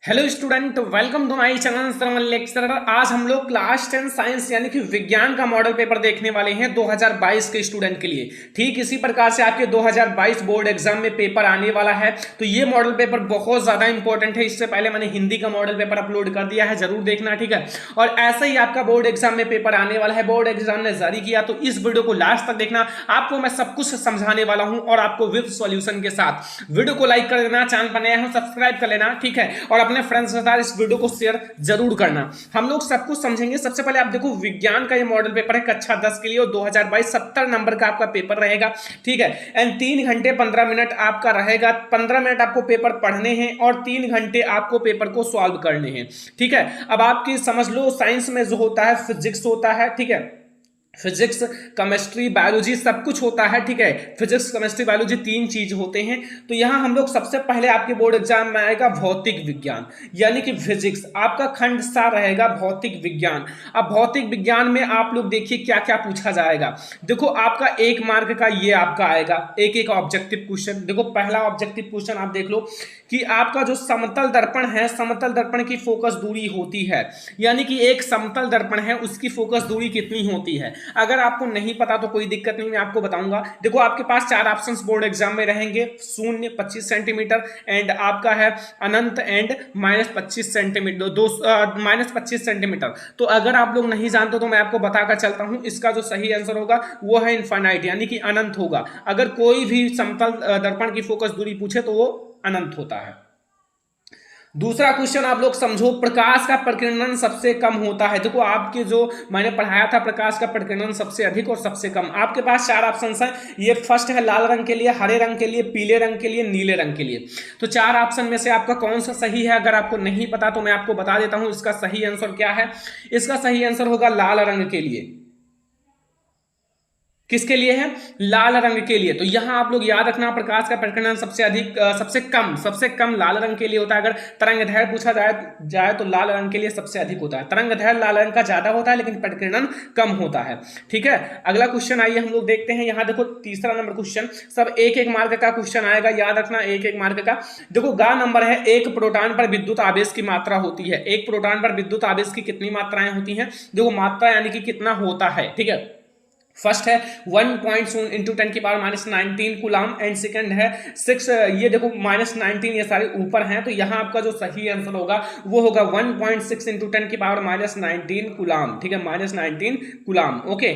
Hello student, welcome to my channel Shravan lecturer. आज हम लोग क्लास 10 साइंस यानी कि विज्ञान का मॉडल पेपर देखने वाले हैं 2022 के स्टूडेंट के लिए। ठीक इसी प्रकार से आपके 2022 बोर्ड एग्जाम में पेपर आने वाला है, तो ये मॉडल पेपर बहुत ज्यादा इंपॉर्टेंट है। इससे पहले मैंने हिंदी का मॉडल पेपर अपलोड कर दिया है, जरूर देखना, ठीक है। और ऐसे ही आपका बोर्ड एग्जाम में पेपर आने वाला है, बोर्ड एग्जाम ने जारी किया, तो इस वीडियो को लास्ट तक देखना। आपको मैं सब कुछ समझाने वाला हूं और आपको विद सॉल्यूशन के साथ। वीडियो को लाइक कर देना, चैनल पर नया हो सब्सक्राइब कर लेना, ठीक है। और अपने फ्रेंड्स के साथ इस वीडियो को शेयर जरूर करना। हम लोग सब कुछ समझेंगे। सबसे पहले आप देखो, विज्ञान का ये मॉडल पेपर है कक्षा 10 के लिए और 2022 70 नंबर का आपका पेपर रहेगा, ठीक है। एंड 3 घंटे 15 मिनट आपका रहेगा। 15 मिनट आपको पेपर पढ़ने हैं और 3 घंटे आपको पेपर को सॉल्व करने हैं, ठीक है। अब आपकी समझ लो, साइंस में जो होता है फिजिक्स होता है, ठीक है। फिजिक्स, केमिस्ट्री, बायोलॉजी सब कुछ होता है, ठीक है। फिजिक्स, केमिस्ट्री, बायोलॉजी 3 चीज होते हैं। तो यहां हम लोग सबसे पहले आपके बोर्ड एग्जाम में आएगा भौतिक विज्ञान यानी कि फिजिक्स। आपका खंड सा रहेगा भौतिक विज्ञान। अब भौतिक विज्ञान में आप लोग देखिए क्या क्या पूछा जाएगा। देखो, आपका 1 मार्क का ये आपका आएगा एक ऑब्जेक्टिव क्वेश्चन। देखो, पहला ऑब्जेक्टिव क्वेश्चन आप देख लो कि आपका जो समतल दर्पण है, समतल दर्पण की फोकस दूरी होती है, यानी कि एक समतल दर्पण है उसकी फोकस दूरी कितनी होती है। अगर आपको नहीं पता तो कोई दिक्कत नहीं, मैं आपको बताऊंगा। देखो, आपके पास 4 ऑप्शंस बोर्ड एग्जाम में रहेंगे। 0 25 सेंटीमीटर एंड आपका है अनंत एंड -25 सेंटीमीटर, -25 सेंटीमीटर। तो अगर आप लोग नहीं जानते तो मैं आपको बताकर चलता हूं, इसका जो सही आंसर होगा वो है इनफाइनाइट यानी कि अनंत होगा। अगर कोई भी समतल दर्पण की फोकस दूरी पूछे तो वो अनंत होता है। दूसरा क्वेश्चन आप लोग समझो, प्रकाश का प्रकीर्णन सबसे कम होता है। देखो, आपके जो मैंने पढ़ाया था, प्रकाश का प्रकीर्णन सबसे अधिक और सबसे कम। आपके पास 4 ऑप्शन हैं। ये फर्स्ट है लाल रंग के लिए, हरे रंग के लिए, पीले रंग के लिए, नीले रंग के लिए। तो 4 ऑप्शन में से आपका कौन सा सही है, अगर आपको नहीं पता तो मैं आपको बता देता हूं इसका सही आंसर क्या है। इसका सही आंसर होगा लाल रंग के लिए। किसके लिए है? लाल रंग के लिए। तो यहां आप लोग याद रखना, प्रकाश का प्रकीर्णन सबसे अधिक, सबसे कम लाल रंग के लिए होता है। अगर तरंगदैर्घ्य पूछा जाए तो लाल रंग के लिए सबसे अधिक होता है। तरंगदैर्घ्य लाल रंग का ज्यादा होता है लेकिन प्रकीर्णन कम होता है, ठीक है। अगला क्वेश्चन आइए हम लोग देखते हैं। यहां देखो, तीसरा नंबर क्वेश्चन, सब 1 मार्क का क्वेश्चन आएगा, याद रखना 1 मार्क का। देखो, गा नंबर है, 1 प्रोटॉन पर विद्युत आवेश की मात्रा होती है। 1 प्रोटॉन पर विद्युत आवेश की कितनी मात्राएं होती हैं? देखो, मात्रा यानी कि कितना होता है, ठीक है। फर्स्ट है 1.0 इंटू 10⁻⁻19 कूलाम एंड सेकंड है 6, ये देखो -19, ये सारे ऊपर हैं। तो यहां आपका जो सही आंसर होगा वो होगा 1.6 इंटू 10⁻⁻19 कूलाम, ठीक है, -19 कूलाम, ओके।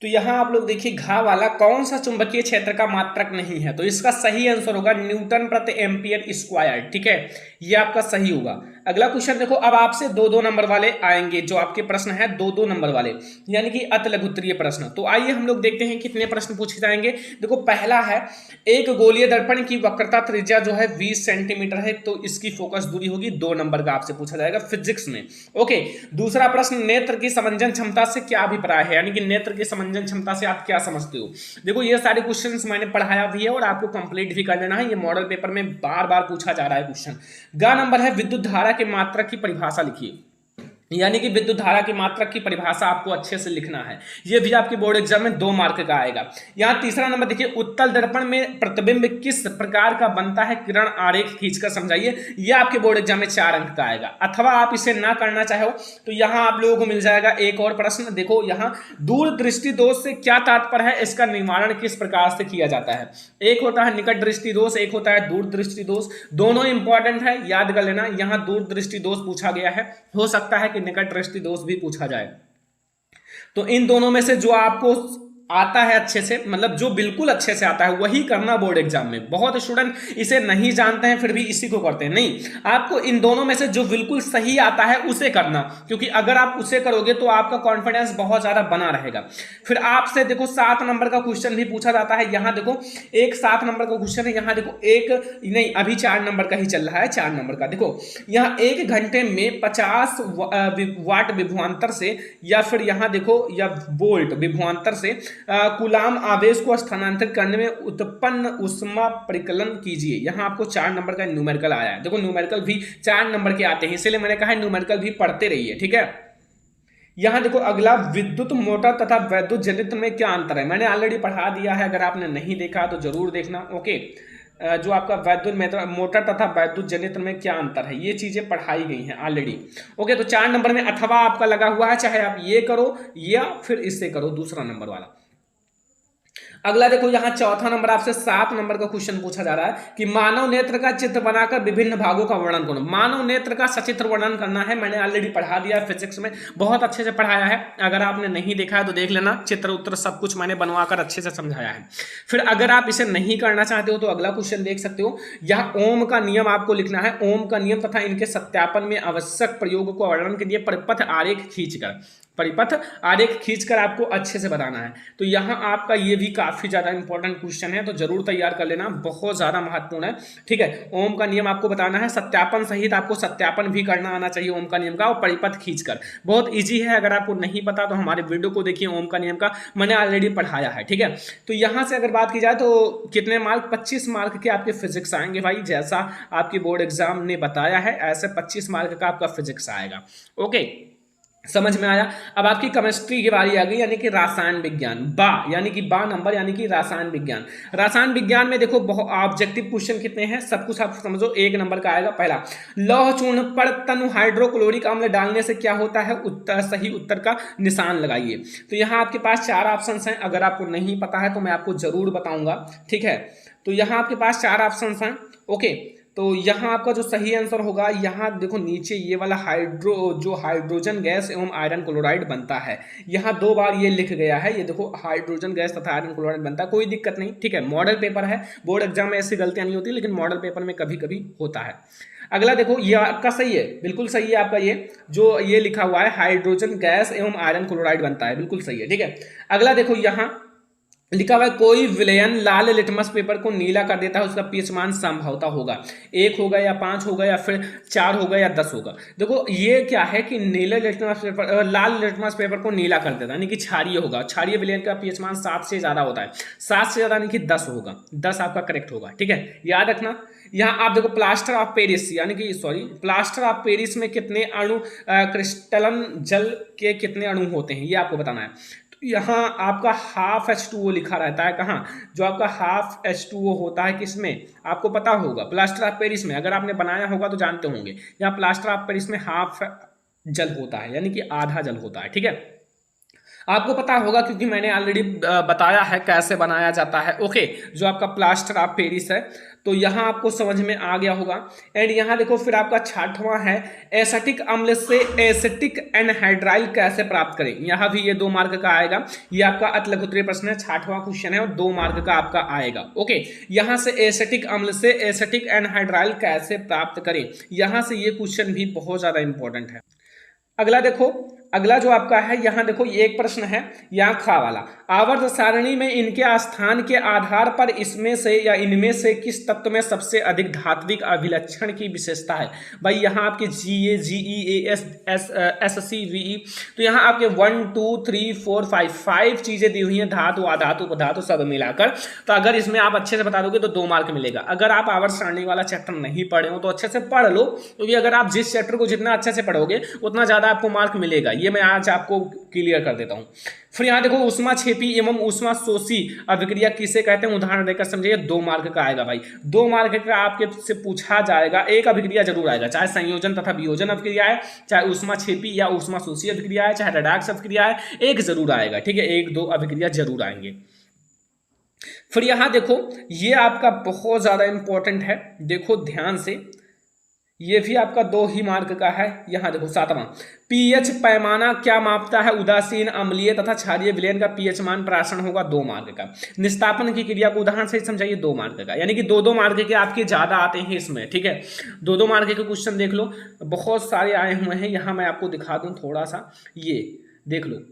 तो यहां आप लोग देखिए, घा वाला कौन सा चुंबकीय क्षेत्र का मात्रक नहीं है, तो इसका सही आंसर होगा न्यूटन प्रति एम्पियर स्क्वायर, ठीक है। ये आपका सही होगा। अगला क्वेश्चन देखो, अब आपसे 2-2 नंबर वाले आएंगे। जो आपके प्रश्न है 2-2 नंबर वाले यानी कि अतिलघुत्तरीय प्रश्न। तो आइए हम लोग देखते हैं कितने प्रश्न पूछे जाएंगे। देखो, पहला है, एक गोलीय दर्पण की वक्रता त्रिज्या जो है 20 सेंटीमीटर है, तो इसकी फोकस दूरी होगी 2 नंबर का आपसे पूछा जाएगा फिजिक्स में, ओके। दूसरा प्रश्न, नेत्र की समंजन क्षमता से क्या अभिप्राय है, यानी कि नेत्र की समंजन क्षमता से आप क्या समझते हो। देखो, ये सारे क्वेश्चंस मैंने पढ़ाया भी है और आपको कंप्लीट भी कर लेना है। ये मॉडल पेपर में बार बार पूछा जा रहा है क्वेश्चन। ग नंबर है, विद्युत धारा के मात्रक की परिभाषा लिखिए, यानी कि विद्युत धारा की मात्रक की परिभाषा आपको अच्छे से लिखना है। यह भी आपके बोर्ड एग्जाम में 2 मार्क का आएगा। यहां तीसरा नंबर देखिए, उत्तल दर्पण में प्रतिबिंब किस प्रकार का बनता है, किरण आरेख खींचकर समझाइए। यह आपके बोर्ड एग्जाम में 4 अंक का आएगा। अथवा आप इसे ना करना चाहो तो यहां आप लोगों को मिल जाएगा एक और प्रश्न। देखो, यहां दूरदृष्टि दोष से क्या तात्पर्य है, इसका निवारण किस प्रकार से किया जाता है। एक होता है निकट दृष्टि दोष, एक होता है दूरदृष्टि दोष। दोनों इंपॉर्टेंट है, याद कर लेना। यहां दूरदृष्टि दोष पूछा गया है, हो सकता है कि निकट दृष्टि दोष भी पूछा जाए। तो इन दोनों में से जो आपको आता है अच्छे से, मतलब जो बिल्कुल अच्छे से आता है वही करना बोर्ड एग्जाम में। बहुत स्टूडेंट इसे नहीं जानते हैं फिर भी इसी को करते हैं। नहीं, आपको इन दोनों में से जो बिल्कुल सही आता है उसे करना, क्योंकि अगर आप उसे करोगे तो आपका कॉन्फिडेंस बहुत ज्यादा बना रहेगा। फिर आपसे देखो 7 नंबर का क्वेश्चन भी पूछा जाता है। यहां देखो, एक 7 नंबर का क्वेश्चन है। यहां देखो, एक नहीं, अभी 4 नंबर का ही चल रहा है। 4 नंबर का देखो, यहां 1 घंटे में 50 वाट विभवांतर से, या फिर यहां देखो, या वोल्ट विभवांतर से कूलाम आवेश को स्थानांतरित करने में उत्पन्न ऊष्मा परिकलन कीजिए। यहां आपको 4 नंबर का न्यूमेरिकल आया है। देखो, न्यूमेरिकल भी 4 नंबर के आते हैं, इसलिए मैंने कहा न्यूमेरिकल भी पढ़ते रहिए, ठीक है। यहां देखो, अगला, विद्युत मोटर तथा वैद्युत जनित्र में क्या अंतर है, मैंने ऑलरेडी पढ़ा दिया है। अगर आपने नहीं देखा तो जरूर देखना, ओके। जो आपका वैद्युत मोटर तथा वैद्युत जनित्र में क्या अंतर है, ये चीजें पढ़ाई गई हैं ऑलरेडी। ओके, तो 4 नंबर में अथवा आपका लगा हुआ है, चाहे आप ये करो या फिर इससे करो, दूसरा नंबर वाला। अगला देखो, यहाँ चौथा नंबर आपसे 7 नंबर का क्वेश्चन पूछा जा रहा है कि मानव नेत्र का चित्र बनाकर विभिन्न भागों का वर्णन करो। मानव नेत्र का सचित्र वर्णन करना है, मैंने ऑलरेडी पढ़ा दिया है फिजिक्स में, बहुत अच्छे से पढ़ाया है। अगर आपने नहीं देखा है तो देख लेना, चित्र उत्तर सब कुछ मैंने बनवाकर अच्छे से समझाया है। फिर अगर आप इसे नहीं करना चाहते हो तो अगला क्वेश्चन देख सकते हो। यह ओम का नियम आपको लिखना है। ओम का नियम तथा इनके सत्यापन में आवश्यक प्रयोग को वर्णन के लिए परिपथ आरेख खींचकर, परिपथ आरेख खींचकर आपको अच्छे से बताना है। तो यहाँ आपका ये भी काफी ज्यादा इंपॉर्टेंट क्वेश्चन है, तो जरूर तैयार कर लेना, बहुत ज्यादा महत्वपूर्ण है। ठीक है, ओम का नियम आपको बताना है, सत्यापन सहित आपको सत्यापन भी करना आना चाहिए ओम का नियम का, और परिपथ खींचकर। बहुत ईजी है, अगर आपको नहीं पता तो हमारे वीडियो को देखिए, ओम का नियम का मैंने ऑलरेडी पढ़ाया है। ठीक है, तो यहाँ से अगर बात की जाए तो कितने मार्क, 25 मार्क के आपके फिजिक्स आएंगे भाई, जैसा आपकी बोर्ड एग्जाम ने बताया है ऐसे 25 मार्क का आपका फिजिक्स आएगा। ओके, समझ में आया। अब आपकी केमिस्ट्री की बारी आ गई, यानी कि रसायन विज्ञान, यानी कि नंबर, यानी कि रसायन विज्ञान। रसायन विज्ञान में देखो बहुत ऑब्जेक्टिव क्वेश्चन कितने हैं, सब कुछ आप समझो। 1 नंबर का आएगा पहला, लौह चूर्ण पर तनु हाइड्रोक्लोरिक अम्ल डालने से क्या होता है, उत्तर, सही उत्तर का निशान लगाइए। तो यहाँ आपके पास 4 ऑप्शन हैं, अगर आपको नहीं पता है तो मैं आपको जरूर बताऊंगा। ठीक है, तो यहाँ आपके पास 4 ऑप्शन हैं। ओके, तो यहाँ आपका जो सही आंसर होगा, यहाँ देखो नीचे ये वाला जो हाइड्रोजन गैस एवं आयरन क्लोराइड बनता है, यहाँ 2 बार ये लिख गया है, ये देखो हाइड्रोजन गैस तथा आयरन क्लोराइड बनता है, कोई दिक्कत नहीं। ठीक है, मॉडल पेपर है, बोर्ड एग्जाम में ऐसी गलतियां नहीं होती, लेकिन मॉडल पेपर में कभी कभी होता है। अगला देखो, ये आपका सही है, बिल्कुल सही है आपका, ये जो ये लिखा हुआ है हाइड्रोजन गैस एवं आयरन क्लोराइड बनता है, बिल्कुल सही है। ठीक है, अगला देखो, यहाँ लिखा हुआ है कोई विलयन लाल लिटमस पेपर को नीला कर देता है, उसका पीएच मान संभवतः होगा 1 होगा या 5 होगा या फिर 4 होगा या 10 होगा। देखो ये क्या है कि नीले लिटमस पेपर, लाल लिटमस पेपर को नीला कर देता है, यानी कि क्षारीय होगा। क्षारीय विलयन का पीएच मान 7 से ज्यादा होता है, 7 से ज्यादा यानी कि 10 होगा, 10 आपका करेक्ट होगा। ठीक है, याद रखना। यहाँ आप देखो प्लास्टर ऑफ पेरिस, यानी कि प्लास्टर ऑफ पेरिस में कितने अणु, क्रिस्टलन जल के कितने अणु होते हैं, ये आपको बताना है। यहाँ आपका हाफ H2O लिखा रहता है, कहाँ, जो आपका हाफ H2O होता है किसमें, आपको पता होगा, प्लास्टर ऑफ पेरिस में। अगर आपने बनाया होगा तो जानते होंगे, यहाँ प्लास्टर ऑफ पेरिस में हाफ जल होता है, यानी कि आधा जल होता है। ठीक है, आपको पता होगा क्योंकि मैंने ऑलरेडी बताया है कैसे बनाया जाता है। ओके, जो आपका प्लास्टर ऑफ पेरिस है, तो यहाँ आपको समझ में आ गया होगा। एंड यहाँ देखो फिर आपका 6वां है, एसिटिक अम्ल से एसिटिक एनहाइड्राइल कैसे प्राप्त करें। यहाँ भी ये 2 मार्क का आएगा, ये आपका अतिलघुत्तरीय प्रश्न है, 6वां क्वेश्चन है और 2 मार्क का आपका आएगा। ओके, यहाँ से एसिटिक अम्ल से एसिटिक एनहाइड्राइल कैसे प्राप्त करें, यहाँ से ये क्वेश्चन भी बहुत ज्यादा इंपॉर्टेंट है। अगला देखो, अगला जो आपका है, यहाँ देखो ये एक प्रश्न है, यहाँ खा वाला, आवर्त सारणी में इनके स्थान के आधार पर इसमें से या इनमें से किस तत्व में सबसे अधिक धात्विक अभिलक्षण की विशेषता है। भाई यहाँ आपके GA, GE, AS, SC, VE, तो यहाँ आपके 1 2 3 4 5 चीजें दी हुई हैं, धातु, अधातु, पधातु सब मिलाकर। तो अगर इसमें आप अच्छे से बता दोगे तो 2 मार्क मिलेगा। अगर आप आवर्त सारणी वाला चैप्टर नहीं पढ़े हो तो अच्छे से पढ़ लो, क्योंकि अगर आप जिस चैप्टर को जितना अच्छे से पढ़ोगे उतना ज्यादा आपको मार्क मिलेगा, ये मैं आज आपको क्लियर कर देता हूं। फिर यहाँ देखो ऊष्माक्षेपी एवं ऊष्माशोषी अभिक्रिया किसे कहते हैं, उदाहरण देकर समझिए, 2 मार्क का आएगा भाई, 2 मार्क का आपके से पूछा जाएगा। एक अभिक्रिया जरूर आएगा, चाहे संयोजन तथा वियोजन अभिक्रिया है, चाहे ऊष्माक्षेपी या ऊष्माशोषी अभिक्रिया है, चाहे रेडॉक्स अभिक्रिया है, एक जरूर आएगा। ठीक है, 1-2 अभिक्रिया जरूर आएंगे। फिर यहाँ देखो, ये आपका बहुत ज्यादा इंपॉर्टेंट है, देखो ध्यान से, ये भी आपका 2 ही मार्क का है। यहाँ देखो 7वां, पीएच पैमाना क्या मापता है, उदासीन, अम्लीय तथा क्षारीय विलयन का पीएच मान प्राशन होगा, 2 मार्क का। निस्तापन की क्रिया को उदाहरण से समझाइए, 2 मार्क का, यानी कि 2-2 मार्क के आपके ज्यादा आते हैं इसमें। ठीक है, 2-2 मार्क के क्वेश्चन देख लो, बहुत सारे आए हुए हैं। यहाँ मैं आपको दिखा दूं थोड़ा सा, ये देख लो,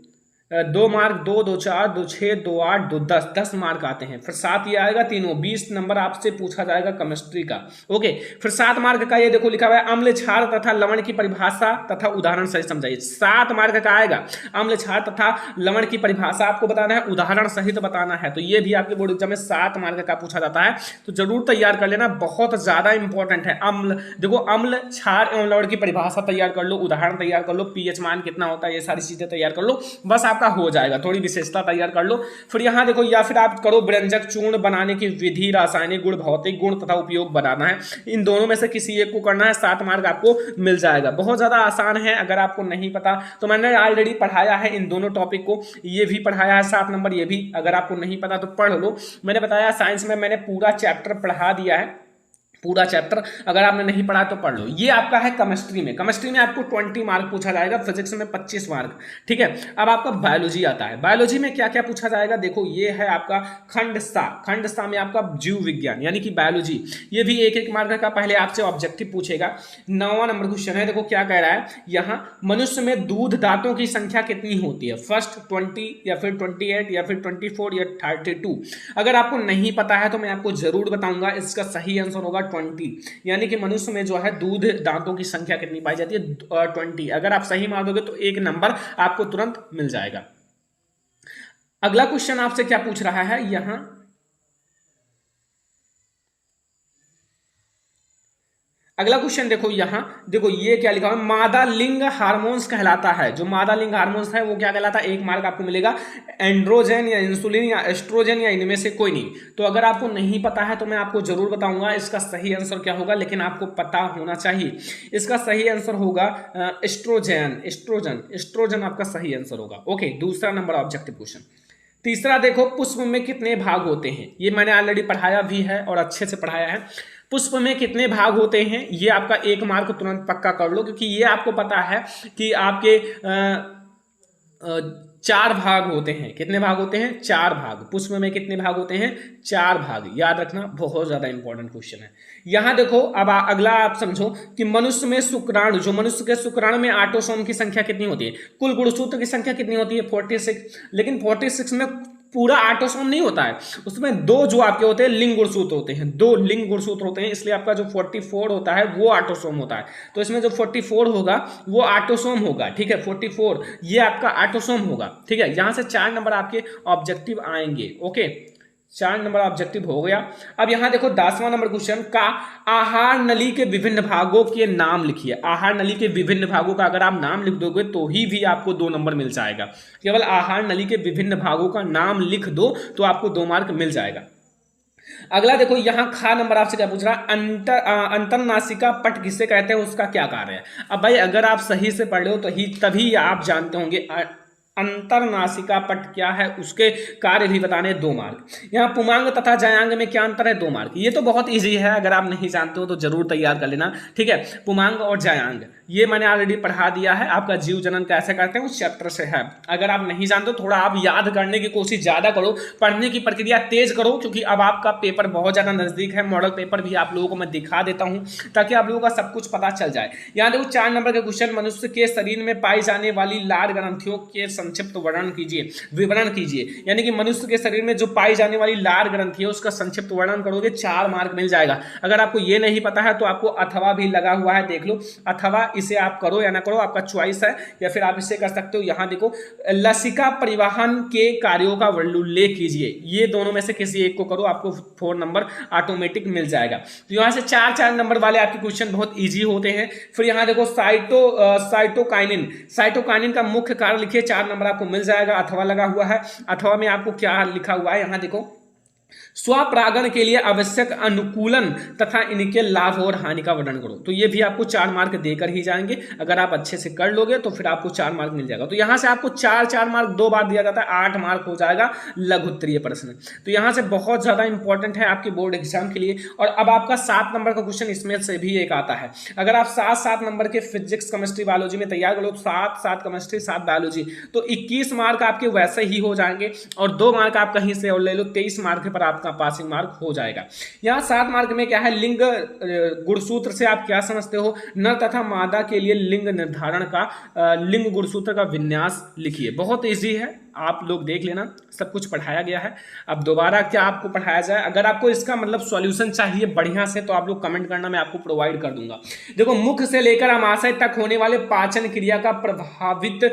2 मार्क, 2 2 4 2 6 2 8 2 10 मार्क आते हैं। फिर 7 ये आएगा, तीनों 20 नंबर आपसे पूछा जाएगा केमिस्ट्री का। ओके, फिर 7 मार्क का ये देखो लिखा हुआ है, अम्ल, क्षार तथा लवण की परिभाषा तथा उदाहरण सहित समझाइए, 7 मार्क का आएगा। अम्ल, क्षार तथा लवण की परिभाषा आपको बताना है, उदाहरण सहित बताना है। तो ये भी आपके बोर्ड एग्जाम में 7 मार्क का पूछा जाता है, तो जरूर तैयार कर लेना, बहुत ज्यादा इंपॉर्टेंट है। अम्ल देखो, अम्ल, क्षार एवं लवण की परिभाषा तैयार कर लो, उदाहरण तैयार कर लो, पीएच मान कितना होता है, ये सारी चीजें तैयार कर लो। बस आपका आपका हो जाएगा, थोड़ी विशेषता तैयार कर लो। फिर यहाँ देखो, या फिर आप करो व्यंजक चूर्ण बनाने की विधि, रासायनिक गुण, भौतिक गुण तथा उपयोग बनाना है। इन दोनों में से किसी एक को करना है, 7 मार्क आपको मिल जाएगा। बहुत ज्यादा आसान है, अगर आपको नहीं पता तो मैंने ऑलरेडी पढ़ाया है इन दोनों टॉपिक को, ये भी पढ़ाया है 7 नंबर, ये भी अगर आपको नहीं पता तो पढ़ लो। मैंने बताया साइंस में मैंने पूरा चैप्टर पढ़ा दिया है, पूरा चैप्टर, अगर आपने नहीं पढ़ा तो पढ़ लो। ये आपका है केमिस्ट्री में, केमिस्ट्री में आपको 20 मार्क पूछा जाएगा, फिजिक्स में 25 मार्क, ठीक है। अब आपका बायोलॉजी आता है, बायोलॉजी में क्या क्या पूछा जाएगा, देखो ये है आपका खंडसा, खंडसा में आपका जीव विज्ञान यानी कि बायोलॉजी, ये भी 1-1 मार्क का पहले आपसे ऑब्जेक्टिव पूछेगा। 9वां नंबर क्वेश्चन है, देखो क्या कह रहा है यहाँ, मनुष्य में दूध दांतों की संख्या कितनी होती है, फर्स्ट 20 या फिर 28 या फिर 24 या 32। अगर आपको नहीं पता है तो मैं आपको जरूर बताऊंगा, इसका सही आंसर होगा 20, यानी कि मनुष्य में जो है दूध दांतों की संख्या कितनी पाई जाती है, 20। अगर आप सही मार दोगे तो 1 नंबर आपको तुरंत मिल जाएगा। अगला क्वेश्चन आपसे क्या पूछ रहा है यहां, अगला क्वेश्चन देखो यहाँ, देखो ये क्या लिखा हुआ है, मादा लिंग हार्मोन्स कहलाता है। जो मादा लिंग हार्मोन्स है वो क्या कहलाता है, 1 मार्क आपको मिलेगा। एंड्रोजन या इंसुलिन या एस्ट्रोजन या इनमें से कोई नहीं। तो अगर आपको नहीं पता है तो मैं आपको जरूर बताऊंगा इसका सही आंसर क्या होगा, लेकिन आपको पता होना चाहिए। इसका सही आंसर होगा एस्ट्रोजन, एस्ट्रोजन, एस्ट्रोजन आपका सही आंसर होगा। ओके, दूसरा नंबर ऑब्जेक्टिव क्वेश्चन। तीसरा देखो, पुष्प में कितने भाग होते हैं, ये मैंने ऑलरेडी पढ़ाया भी है और अच्छे से पढ़ाया है। पुष्प में कितने भाग होते हैं, ये आपका 1 मार्क तुरंत पक्का कर लो, क्योंकि ये आपको पता है कि आपके 4 भाग होते हैं। कितने भाग होते हैं, 4 भाग। पुष्प में कितने भाग होते हैं, 4 भाग, याद रखना, बहुत ज्यादा इंपॉर्टेंट क्वेश्चन है। यहां देखो, अब अगला आप समझो कि मनुष्य में शुक्राणु, जो मनुष्य के शुक्राणु में ऑटोसोम की संख्या कितनी होती है, कुल गुणसूत्र की संख्या कितनी होती है, 46। लेकिन 46 में पूरा ऑटोसोम नहीं होता है, उसमें 2 जो आपके होते हैं लिंग गुणसूत्र होते हैं, 2 लिंग गुणसूत्र होते हैं, इसलिए आपका जो 44 होता है वो ऑटोसोम होता है। तो इसमें जो 44 होगा वो ऑटोसोम होगा, ठीक है, 44 ये आपका ऑटोसोम होगा, ठीक है। यहां से 4 नंबर आपके ऑब्जेक्टिव आएंगे। ओके, 4 नंबर ऑब्जेक्टिव हो गया। अब यहां देखो 10वां नंबर क्वेश्चन का, आहार नली के विभिन्न भागों के नाम लिखिए। आहार नली के विभिन्न भागों का अगर आप नाम लिख दोगे तो ही भी आपको 2 नंबर मिल जाएगा। केवल आहार नली के विभिन्न भागों का नाम लिख दो तो आपको 2 मार्क मिल जाएगा। अगला देखो यहाँ खा नंबर आपसे क्या पूछ रहा है, अंतरनासिका पट किसे कहते हैं, उसका क्या कार्य है। अब भाई अगर आप सही से पढ़ रहे हो तो ही तभी आप जानते होंगे अंतरनासिका पट क्या है, उसके कार्य भी बताने 2 मार्क। यहाँ पुमांग तथा जयांग में क्या अंतर है, 2 मार्क। ये तो बहुत इजी है, अगर आप नहीं जानते हो तो जरूर तैयार कर लेना, ठीक है। पुमांग और जयांग ये मैंने ऑलरेडी पढ़ा दिया है, आपका जीव जनन कैसे करते हैं उस चैप्टर से है। अगर आप नहीं जानते हो थोड़ा आप याद करने की कोशिश ज्यादा करो, पढ़ने की प्रक्रिया तेज करो, क्योंकि अब आपका पेपर बहुत ज्यादा नजदीक है। मॉडल पेपर भी आप लोगों को मैं दिखा देता हूं ताकि आप लोगों का सब कुछ पता चल जाए। यहाँ देखो 4 नंबर के क्वेश्चन, मनुष्य के शरीर में पाई जाने वाली लार ग्रंथियों के संक्षिप्त वर्णन कीजिए, विवरण कीजिए। यानी कि मनुष्य के शरीर में जो पाई जाने वाली लार ग्रंथि है उसका संक्षिप्त वर्णन करोगे, 4 मार्क मिल जाएगा। अगर आपको ये नहीं पता है तो आपको अथवा भी लगा हुआ है, देख लो अथवा, इसे आप करो या ना करो आपका चॉइस है, या फिर आप इसे कर सकते हो। यहां देखो लसिका परिवहन के कार्यों का उल्लेख कीजिए, ये दोनों में से किसी एक को करो, आपको 4 नंबर ऑटोमेटिक मिल जाएगा। तो यहां से 4 नंबर वाले आपके क्वेश्चन बहुत इजी होते हैं। फिर यहां देखो साइटोकाइनिन, साइटोकाइनिन का मुख्य कार्य लिखिए, 4 नंबर आपको मिल जाएगा। अथवा लगा हुआ है, अथवा में आपको क्या लिखा हुआ है, यहां देखो स्वपरागण के लिए आवश्यक अनुकूलन तथा इनके लाभ और हानि का वर्णन करो। तो ये भी आपको 4 मार्क देकर ही जाएंगे, अगर आप अच्छे से कर लोगे तो फिर आपको 4 मार्क मिल जाएगा। तो यहां से आपको 4 मार्क 2 बार दिया जाता है, 8 मार्क हो जाएगा लघु उत्तरीय प्रश्न। तो यहां से बहुत ज्यादा इंपॉर्टेंट है आपके बोर्ड एग्जाम के लिए। और अब आपका 7 नंबर का क्वेश्चन इसमें से भी एक आता है। अगर आप 7 नंबर के फिजिक्स केमिस्ट्री बायोलॉजी में तैयार करो, 7 केमिस्ट्री 7 बायोलॉजी, तो 21 मार्क आपके वैसे ही हो जाएंगे और 2 मार्क आप कहीं से और ले लो, 23 मार्क पर आपका पासिंग मार्क हो जाएगा। यहां 7 मार्क में क्या है, लिंग गुणसूत्र से आप क्या समझते हो, नर तथा मादा के लिए लिंग निर्धारण का लिंग गुणसूत्र का विन्यास लिखिए। बहुत इजी है, आप लोग देख लेना, सब कुछ पढ़ाया गया है। अब दोबारा क्या आपको पढ़ाया जाए, अगर आपको इसका मतलब सॉल्यूशन चाहिए बढ़िया से तो आप लोग कमेंट करना, मैं आपको प्रोवाइड कर दूंगा। देखो मुख से लेकर अमाशय तक होने वाले पाचन क्रिया का प्रभावित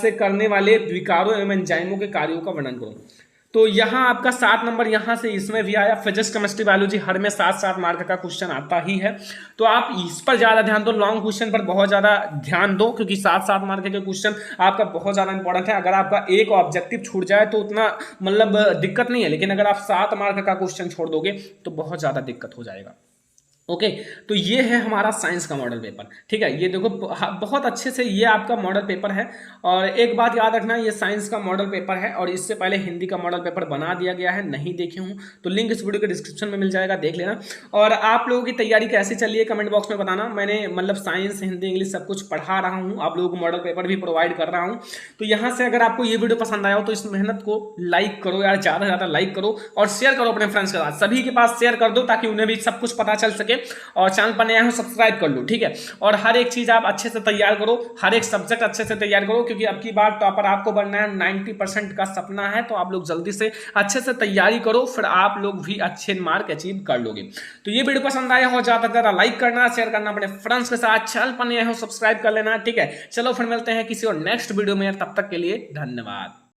से करने वाले विकारों एवं एंजाइमों के कार्यों का वर्णन करो। तो यहाँ आपका 7 नंबर यहाँ से इसमें भी आया। फिजिक्स केमिस्ट्री बायोलॉजी हर में 7-7 मार्क का क्वेश्चन आता ही है, तो आप इस पर ज़्यादा ध्यान दो, लॉन्ग क्वेश्चन पर बहुत ज़्यादा ध्यान दो, क्योंकि 7-7 मार्क के क्वेश्चन आपका बहुत ज़्यादा इंपॉर्टेंट है। अगर आपका एक ऑब्जेक्टिव छूट जाए तो उतना मतलब दिक्कत नहीं है, लेकिन अगर आप 7 मार्क का क्वेश्चन छोड़ दोगे तो बहुत ज़्यादा दिक्कत हो जाएगा। ओके तो ये है हमारा साइंस का मॉडल पेपर। ठीक है, ये देखो बहुत अच्छे से ये आपका मॉडल पेपर है। और एक बात याद रखना, ये साइंस का मॉडल पेपर है और इससे पहले हिंदी का मॉडल पेपर बना दिया गया है, नहीं देखे हूँ तो लिंक इस वीडियो के डिस्क्रिप्शन में मिल जाएगा, देख लेना। और आप लोगों की तैयारी कैसी चल रही है कमेंट बॉक्स में बताना। मैंने मतलब साइंस, हिंदी, इंग्लिश सब कुछ पढ़ा रहा हूँ, आप लोगों को मॉडल पेपर भी प्रोवाइड कर रहा हूँ। तो यहाँ से अगर आपको ये वीडियो पसंद आया हो तो इस मेहनत को लाइक करो यार, ज़्यादा से ज़्यादा लाइक करो और शेयर करो अपने फ्रेंड्स के साथ, सभी के पास शेयर कर दो ताकि उन्हें भी सब कुछ पता चल सके। और चैनल पर नया हो सब्सक्राइब कर लो, ठीक है। और हर एक चीज आप अच्छे से तैयार करो, हर एक सब्जेक्ट अच्छे से तैयार करो, क्योंकि अब की बार टॉपर आपको बनना है, 90% का सपना है। तो आप लोग जल्दी से अच्छे से तैयारी करो, फिर आप लोग भी अच्छे मार्क अचीव कर लोगे। तो ये वीडियो पसंद आया हो ज्यादा से ज्यादा लाइक करना, शेयर करना अपने फ्रेंड्स के साथ, चैनल पर नया हो सब्सक्राइब कर लेना, ठीक है। चलो फिर मिलते हैं किसी और नेक्स्ट वीडियो में, तब तक के लिए धन्यवाद।